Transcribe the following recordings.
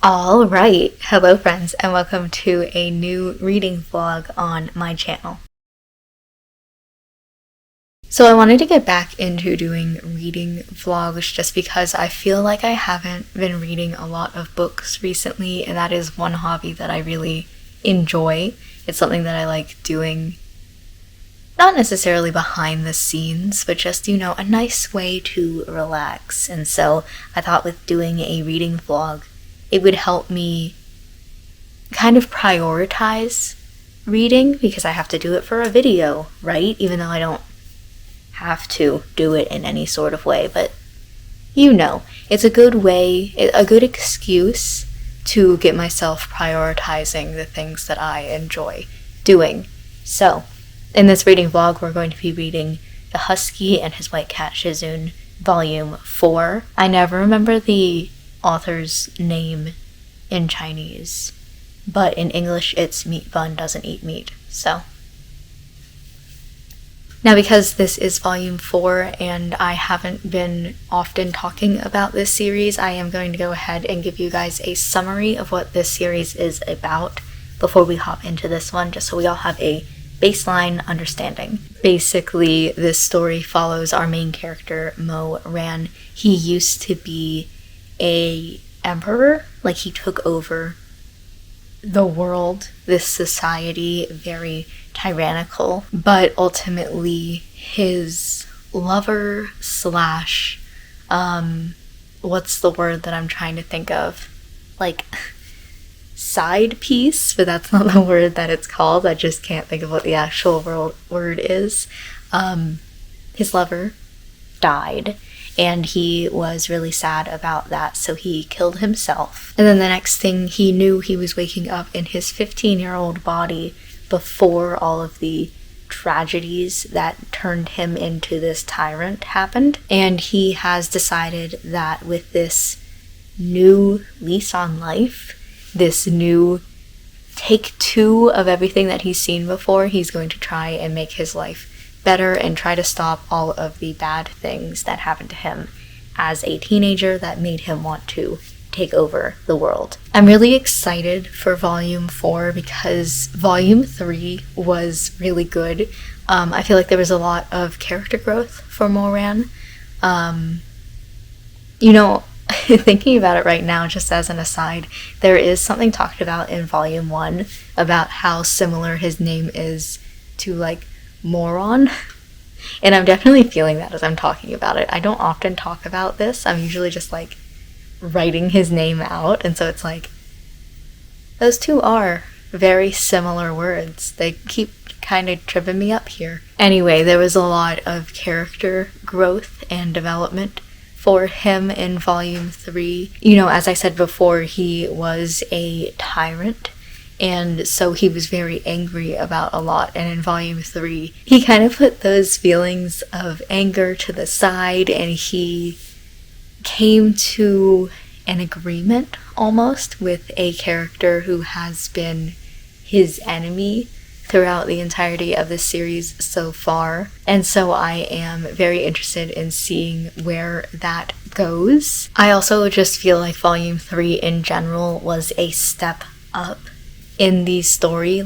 All right, hello friends, and welcome to a new reading vlog on my channel. So I wanted to get back into doing reading vlogs just because I feel like I haven't been reading a lot of books recently, and that is one hobby that I really enjoy. It's something that I like doing, not necessarily behind the scenes, but just, a nice way to relax. And so I thought with doing a reading vlog, it would help me kind of prioritize reading because I have to do it for a video, right? Even though I don't have to do it in any sort of way, but it's a good way, a good excuse to get myself prioritizing the things that I enjoy doing. So, in this reading vlog, we're going to be reading The Husky and His White Cat Shizun, Volume 4. I never remember the author's name in Chinese, but in English it's Meat Bun Doesn't Eat Meat. So now, because this is volume 4 and I haven't been often talking about this series, I am going to go ahead and give you guys a summary of what this series is about before we hop into this one, just so we all have a baseline understanding. Basically, this story follows our main character, Mo Ran. He used to be a emperor, like he took over the world, this society, very tyrannical, but ultimately his lover slash what's the word that I'm trying to think of, like side piece, but that's not the word that it's called. I just can't think of what the actual word is. His lover died, and he was really sad about that, so he killed himself. And then the next thing he knew, he was waking up in his 15-year-old body before all of the tragedies that turned him into this tyrant happened. And he has decided that with this new lease on life, this new take two of everything that he's seen before, he's going to try and make his life better and try to stop all of the bad things that happened to him as a teenager that made him want to take over the world. I'm really excited for volume 4 because volume 3 was really good. I feel like there was a lot of character growth for Moran. Thinking about it right now, just as an aside, there is something talked about in volume 1 about how similar his name is to moron, and I'm definitely feeling that as I'm talking about it. I don't often talk about this. I'm usually just writing his name out, and so it's those two are very similar words. They keep kind of tripping me up here. Anyway, there was a lot of character growth and development for him in volume 3. As I said before, he was a tyrant, and so he was very angry about a lot. And in volume 3, he kind of put those feelings of anger to the side, and he came to an agreement almost with a character who has been his enemy throughout the entirety of this series so far. And so I am very interested in seeing where that goes. I also just feel like volume 3 in general was a step up in the story.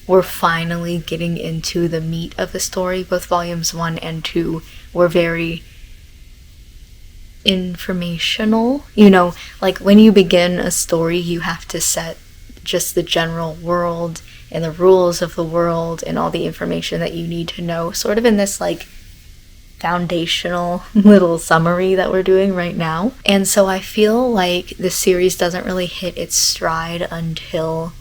We're finally getting into the meat of the story. Both volumes 1 and 2 were very informational. When you begin a story, you have to set just the general world and the rules of the world and all the information that you need to know, sort of in this foundational little summary that we're doing right now. And so I feel like the series doesn't really hit its stride until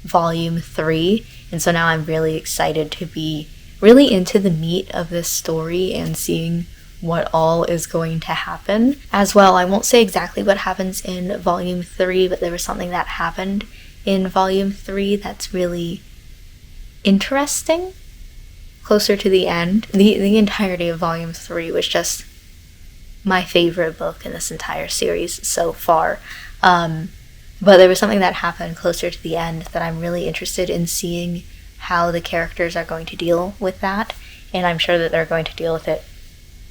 volume 3, and so now I'm really excited to be really into the meat of this story and seeing what all is going to happen. As well, I won't say exactly what happens in volume 3, but there was something that happened in volume 3 that's really interesting closer to the end. The entirety of volume 3 was just my favorite book in this entire series so far. But there was something that happened closer to the end that I'm really interested in seeing how the characters are going to deal with that, and I'm sure that they're going to deal with it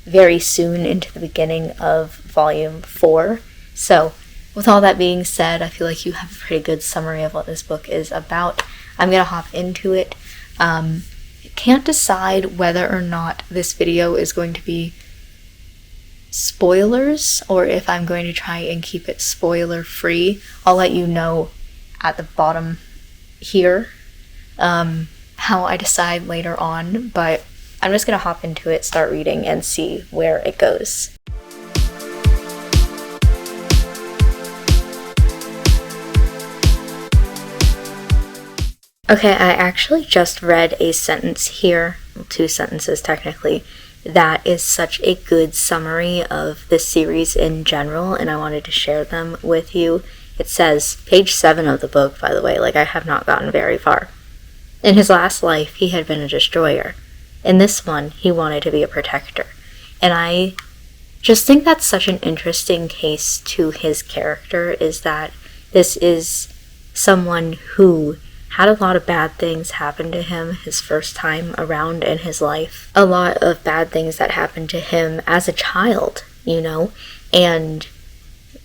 very soon into the beginning of volume 4. So with all that being said, I feel like you have a pretty good summary of what this book is about. I'm gonna hop into it. Can't decide whether or not this video is going to be spoilers or if I'm going to try and keep it spoiler free. I'll let you know at the bottom here how I decide later on, but I'm just gonna hop into it, start reading, and see where it goes. Okay, I actually just read a sentence here, well, 2 sentences technically, that is such a good summary of this series in general, and I wanted to share them with you. It says, page 7 of the book, by the way, like I have not gotten very far. In his last life, he had been a destroyer. In this one, he wanted to be a protector. And I just think that's such an interesting case to his character, is that this is someone who had a lot of bad things happen to him his first time around in his life. A lot of bad things that happened to him as a child, you know? And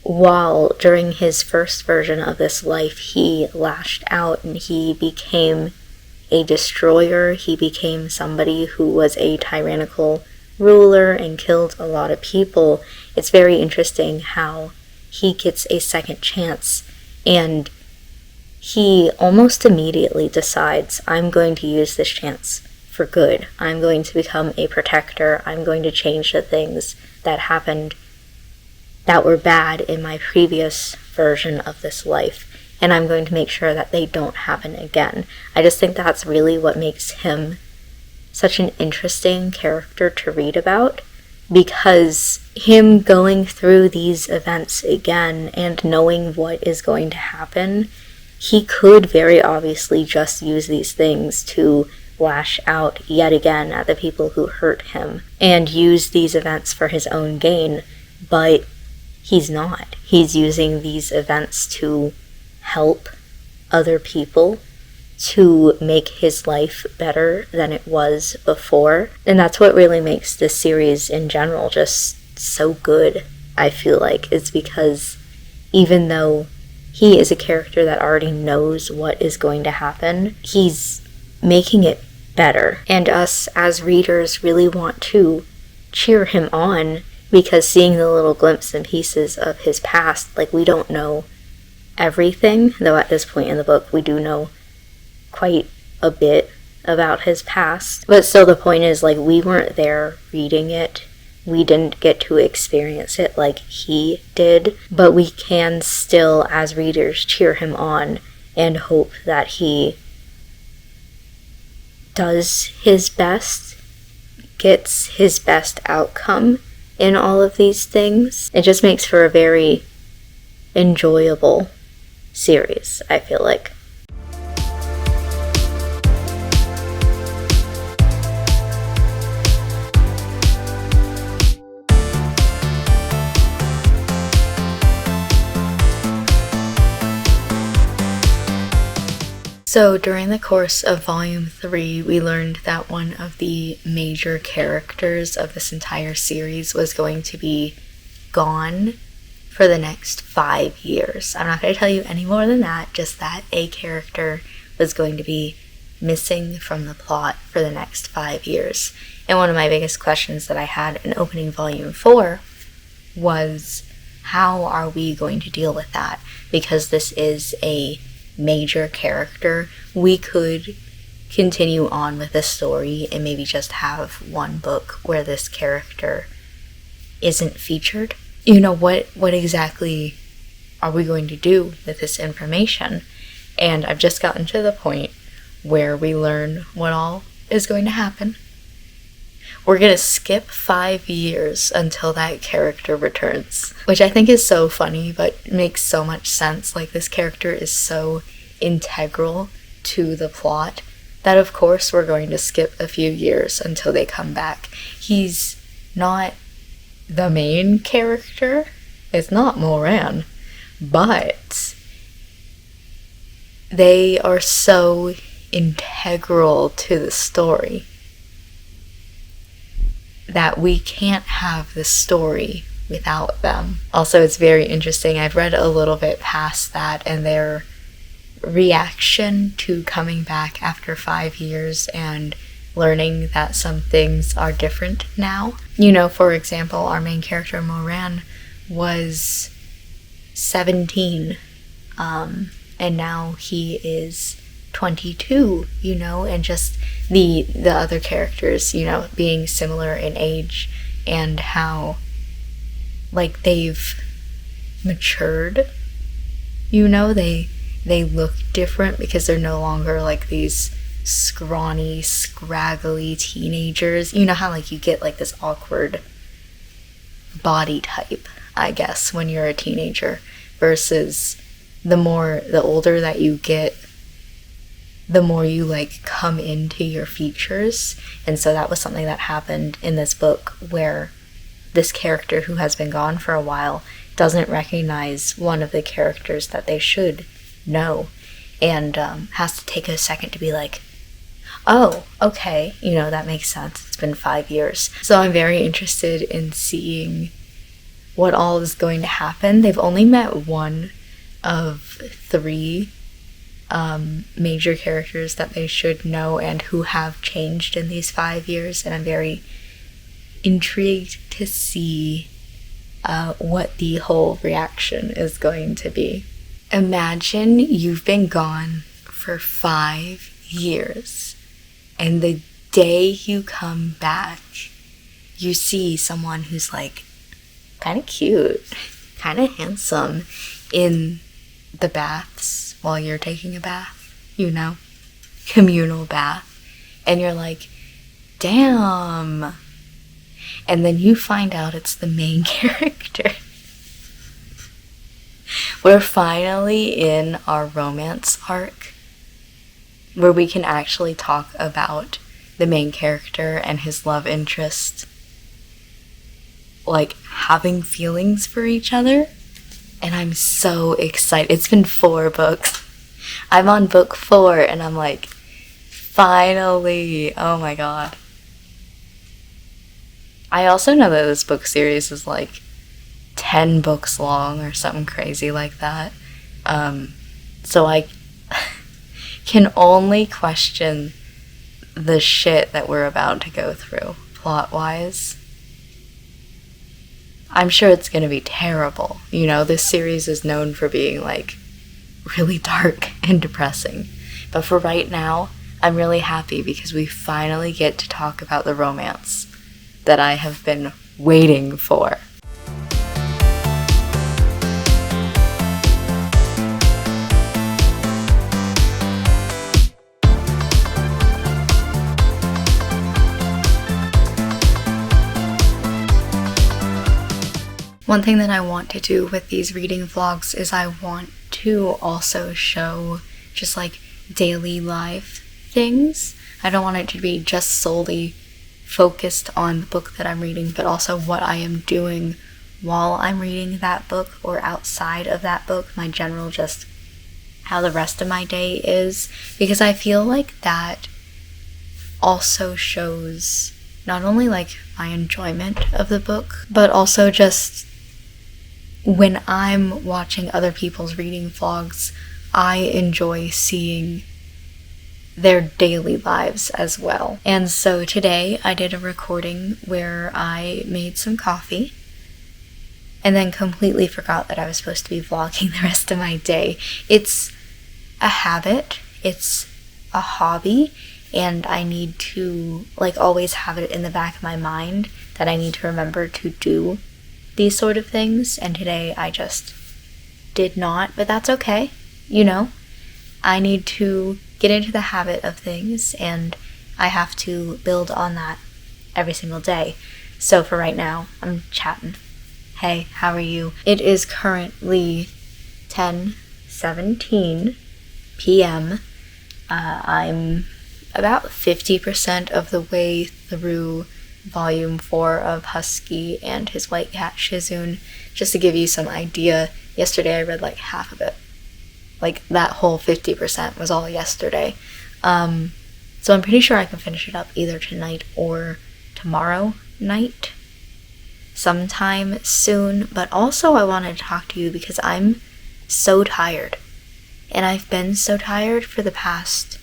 while during his first version of this life, he lashed out and he became a destroyer, he became somebody who was a tyrannical ruler and killed a lot of people, it's very interesting how he gets a second chance and he almost immediately decides, I'm going to use this chance for good. I'm going to become a protector. I'm going to change the things that happened that were bad in my previous version of this life. And I'm going to make sure that they don't happen again. I just think that's really what makes him such an interesting character to read about, because him going through these events again and knowing what is going to happen, he could very obviously just use these things to lash out yet again at the people who hurt him and use these events for his own gain, but he's not. He's using these events to help other people, to make his life better than it was before. And that's what really makes this series in general just so good, I feel like. It's because even though he is a character that already knows what is going to happen, he's making it better. And us as readers really want to cheer him on, because seeing the little glimpses and pieces of his past, like, we don't know everything, though at this point in the book we do know quite a bit about his past. But still, the point is, like, we weren't there reading it. We didn't get to experience it like he did, but we can still, as readers, cheer him on and hope that he does his best, gets his best outcome in all of these things. It just makes for a very enjoyable series, I feel like. So during the course of Volume 3, we learned that one of the major characters of this entire series was going to be gone for the next 5 years. I'm not going to tell you any more than that, just that a character was going to be missing from the plot for the next 5 years. And one of my biggest questions that I had in opening Volume 4 was, how are we going to deal with that? Because this is a major character, we could continue on with the story and maybe just have one book where this character isn't featured. You know, what exactly are we going to do with this information? And I've just gotten to the point where we learn what all is going to happen. We're going to skip 5 years until that character returns, which I think is so funny, but makes so much sense. Like, this character is so integral to the plot that of course we're going to skip a few years until they come back. He's not the main character. It's not Moran, but they are so integral to the story that we can't have the story without them. Also, it's very interesting. I've read a little bit past that and their reaction to coming back after 5 years and learning that some things are different now. You know, for example, our main character Moran was 17, and now he is 22, you know, and just the other characters, you know, being similar in age and how, like, they've matured, you know, they look different because they're no longer like these scrawny, scraggly teenagers. You know how, like, you get like this awkward body type, I guess, when you're a teenager, versus the older that you get, the more you, like, come into your features. And so that was something that happened in this book, where this character who has been gone for a while doesn't recognize one of the characters that they should know, and has to take a second to be like, oh, okay, you know, that makes sense. It's been 5 years. So I'm very interested in seeing what all is going to happen. They've only met one of 3 major characters that they should know and who have changed in these 5 years, and I'm very intrigued to see what the whole reaction is going to be. Imagine you've been gone for 5 years, and the day you come back, you see someone who's, like, kind of cute, kind of handsome in the baths while you're taking a bath, you know, communal bath, and you're like, damn. And then you find out it's the main character. We're finally in our romance arc where we can actually talk about the main character and his love interest, like, having feelings for each other. And I'm so excited. It's been 4 books. I'm on book 4 and I'm like, finally, oh my god. I also know that this book series is like 10 books long or something crazy like that. So I can only question the shit that we're about to go through, plot-wise. I'm sure it's gonna be terrible. You know, this series is known for being, like, really dark and depressing. But for right now, I'm really happy because we finally get to talk about the romance that I have been waiting for. One thing that I want to do with these reading vlogs is I want to also show just, like, daily life things. I don't want it to be just solely focused on the book that I'm reading, but also what I am doing while I'm reading that book or outside of that book, my general, just how the rest of my day is, because I feel like that also shows not only, like, my enjoyment of the book, but also just when I'm watching other people's reading vlogs, I enjoy seeing their daily lives as well. And so today I did a recording where I made some coffee and then completely forgot that I was supposed to be vlogging the rest of my day. It's a habit, it's a hobby, and I need to, like, always have it in the back of my mind that I need to remember to do these sort of things, and today I just did not, but that's okay, you know? I need to get into the habit of things, and I have to build on that every single day. So for right now, I'm chatting. Hey, how are you? It is currently 10:17 p.m. I'm about 50% of the way through volume 4 of Husky and his white cat Shizun. Just to give you some idea, yesterday I read like half of it. Like, that whole 50% was all yesterday. So I'm pretty sure I can finish it up either tonight or tomorrow night. sometime soon, but also I wanted to talk to you because I'm so tired. And I've been so tired for the past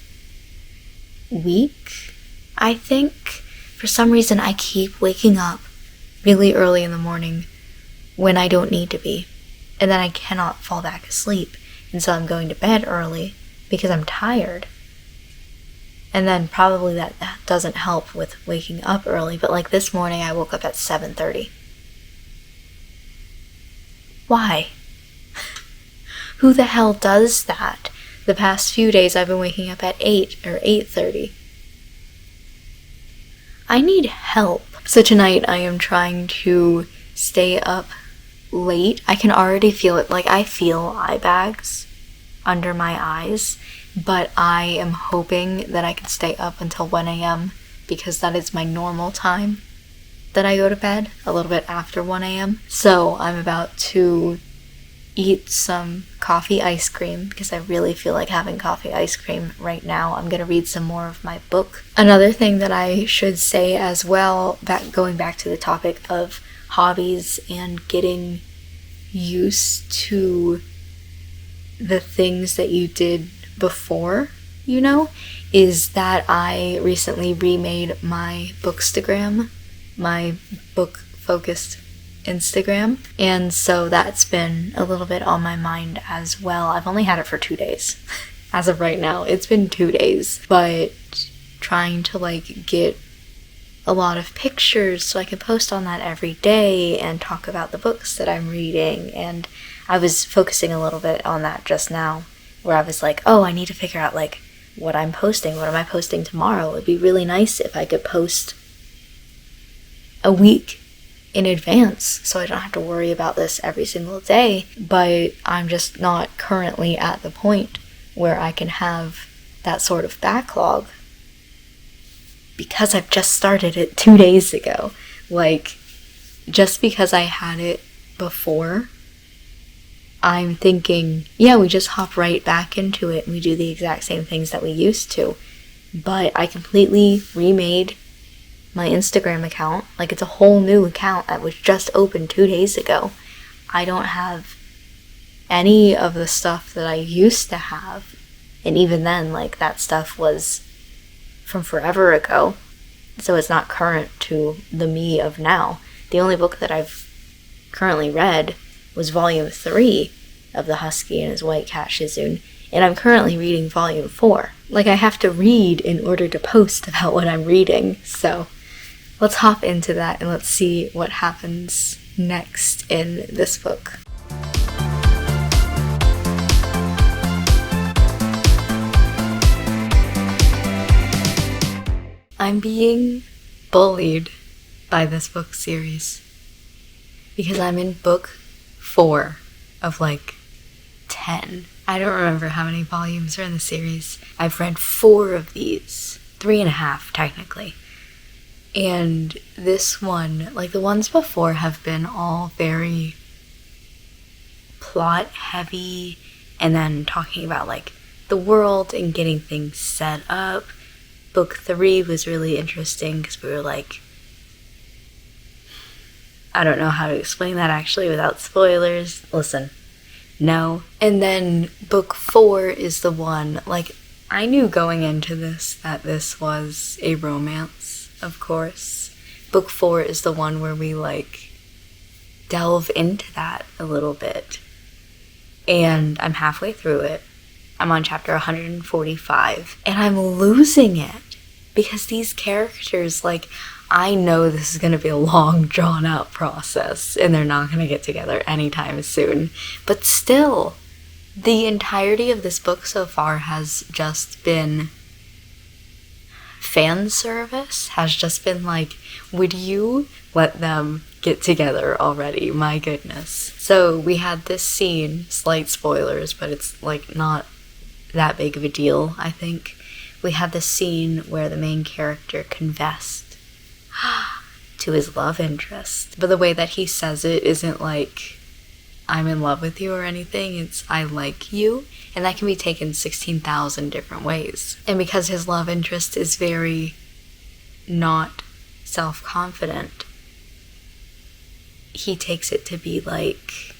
week, I think. For some reason, I keep waking up really early in the morning when I don't need to be. And then I cannot fall back asleep. And so I'm going to bed early because I'm tired. And then probably that doesn't help with waking up early. But like this morning, I woke up at 7:30. Why? Who the hell does that? The past few days I've been waking up at 8 or 8:30. I need help. So tonight I am trying to stay up late. I can already feel it. Like, I feel eye bags under my eyes, but I am hoping that I can stay up until 1 a.m. because that is my normal time that I go to bed, a little bit after 1 a.m. So I'm about to eat some coffee ice cream because I really feel like having coffee ice cream right now. I'm going to read some more of my book. Another thing that I should say as well, going back to the topic of hobbies and getting used to the things that you did before, you know, is that I recently remade my Bookstagram, my book-focused Instagram, and so that's been a little bit on my mind as well. I've only had it for 2 days. As of right now, it's been 2 days, but trying to like get a lot of pictures so I can post on that every day and talk about the books that I'm reading. And I was focusing a little bit on that just now, where I was like, oh, I need to figure out like what I'm posting. What am I posting tomorrow? It'd be really nice if I could post a week in advance so I don't have to worry about this every single day. But I'm just not currently at the point where I can have that sort of backlog because I've just started it 2 days ago. Like, just because I had it before, I'm thinking, yeah, we just hop right back into it and we do the exact same things that we used to. But I completely remade my Instagram account. Like, it's a whole new account that was just opened 2 days ago. I don't have any of the stuff that I used to have. And even then, like, that stuff was from forever ago. So it's not current to the me of now. The only book that I've currently read was Volume 3 of the Husky and his white cat Shizun. And I'm currently reading Volume 4. Like, I have to read in order to post about what I'm reading. So let's hop into that and let's see what happens next in this book. I'm being bullied by this book series because I'm in book 4 of like 10. I don't remember how many volumes are in the series. I've read 4 of these, 3.5 technically. And this one, like the ones before, have been all very plot heavy and then talking about like the world and getting things set up. Book 3 was really interesting because we were like, I don't know how to explain that actually without spoilers. Listen, no. And then book 4 is the one, like, I knew going into this that this was a romance, of course. Book 4 is the one where we like delve into that a little bit. And I'm halfway through it. I'm on chapter 145 and I'm losing it because these characters, like, I know this is going to be a long, drawn-out process and they're not going to get together anytime soon. But still, the entirety of this book so far has just been fan service, has just been like, would you let them get together already? My goodness. So we had this scene, slight spoilers, but it's like not that big of a deal, I think. We had this scene where the main character confessed to his love interest. But the way that he says it isn't like, I'm in love with you or anything. It's, I like you. And that can be taken 16,000 different ways. And because his love interest is very not self-confident, he takes it to be like,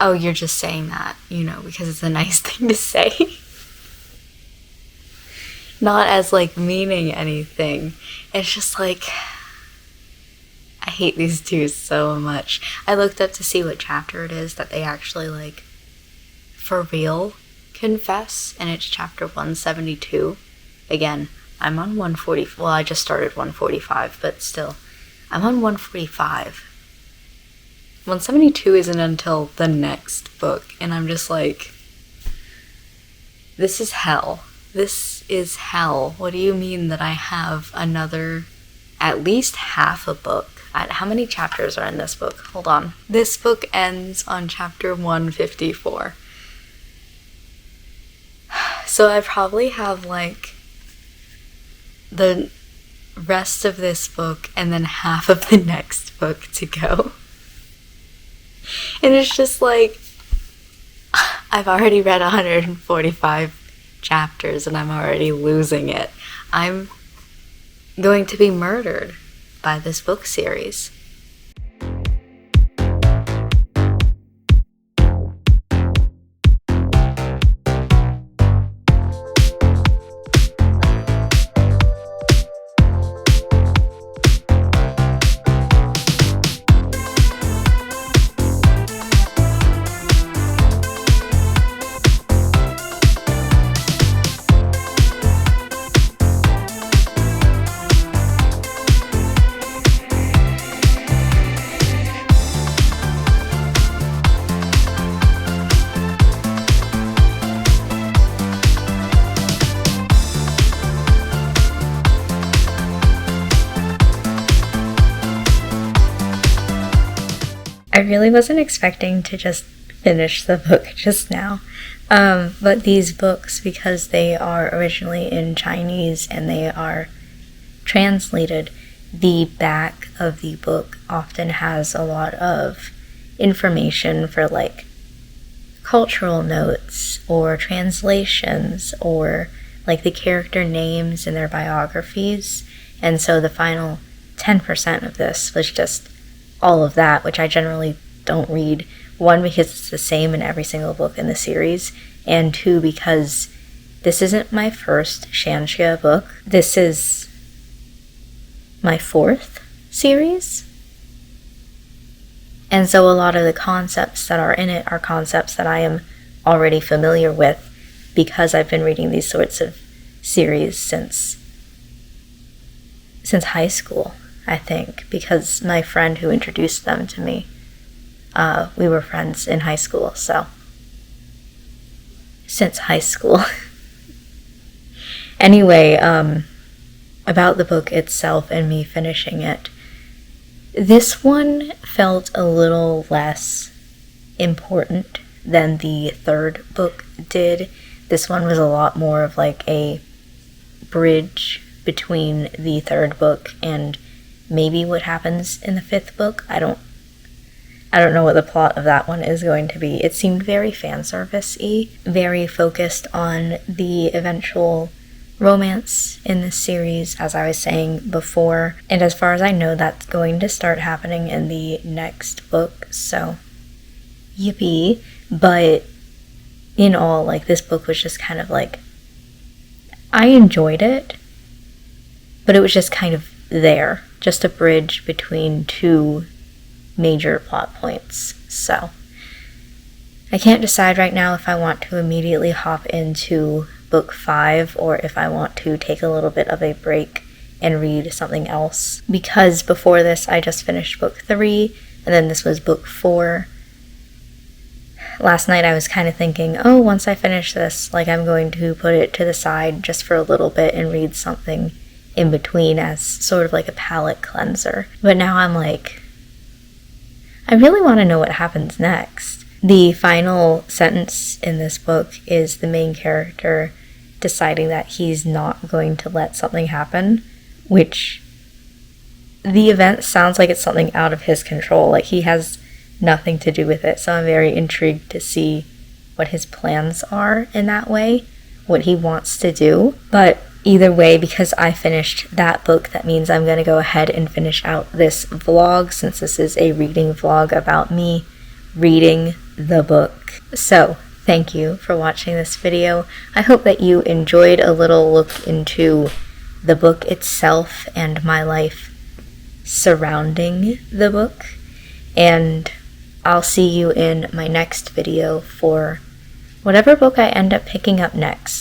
oh, you're just saying that, because it's a nice thing to say. Not as, like, meaning anything. It's just, like, I hate these two so much. I looked up to see what chapter it is that they actually, like, for real confess, and it's chapter 172. Again, I'm on 140. Well, I just started 145, but still, I'm on 145. 172 isn't until the next book, and I'm just like, this is hell. This is hell. What do you mean that I have another, at least half a book? How many chapters are in this book? Hold on. This book ends on chapter 154. So I probably have, like, the rest of this book and then half of the next book to go. And it's just like, I've already read 145 chapters and I'm already losing it. I'm going to be murdered by this book series. I really wasn't expecting to just finish the book just now, but these books, because they are originally in Chinese and they are translated, the back of the book often has a lot of information for, like, cultural notes or translations or, like, the character names and their biographies. And so the final 10% of this was just all of that, which I generally don't read. One, because it's the same in every single book in the series, and two, because this isn't my first Shanxia book. This is my fourth series. And so a lot of the concepts that are in it are concepts that I am already familiar with because I've been reading these sorts of series since high school, I think, because my friend who introduced them to me, we were friends in high school, so since high school. Anyway, about the book itself and me finishing it, this one felt a little less important than the third book did. This one was a lot more of like a bridge between the third book and maybe what happens in the fifth book. I don't know what the plot of that one is going to be. It seemed very fanservice-y, very focused on the eventual romance in this series, as I was saying before. And as far as I know, that's going to start happening in the next book, so yippee. But in all, like, this book was just kind of like, I enjoyed it, but it was just kind of there, just a bridge between two major plot points. So I can't decide right now if I want to immediately hop into book 5 or if I want to take a little bit of a break and read something else, because before this I just finished book 3 and then this was book 4. Last night I was kind of thinking, oh, once I finish this, like, I'm going to put it to the side just for a little bit and read something in between as sort of like a palate cleanser. But now I'm like, I really want to know what happens next. The final sentence in this book is the main character deciding that he's not going to let something happen, which the event sounds like it's something out of his control, like he has nothing to do with it. So I'm very intrigued to see what his plans are in that way, what he wants to do. But either way, because I finished that book, that means I'm going to go ahead and finish out this vlog, since this is a reading vlog about me reading the book. So, thank you for watching this video. I hope that you enjoyed a little look into the book itself and my life surrounding the book. And I'll see you in my next video for whatever book I end up picking up next.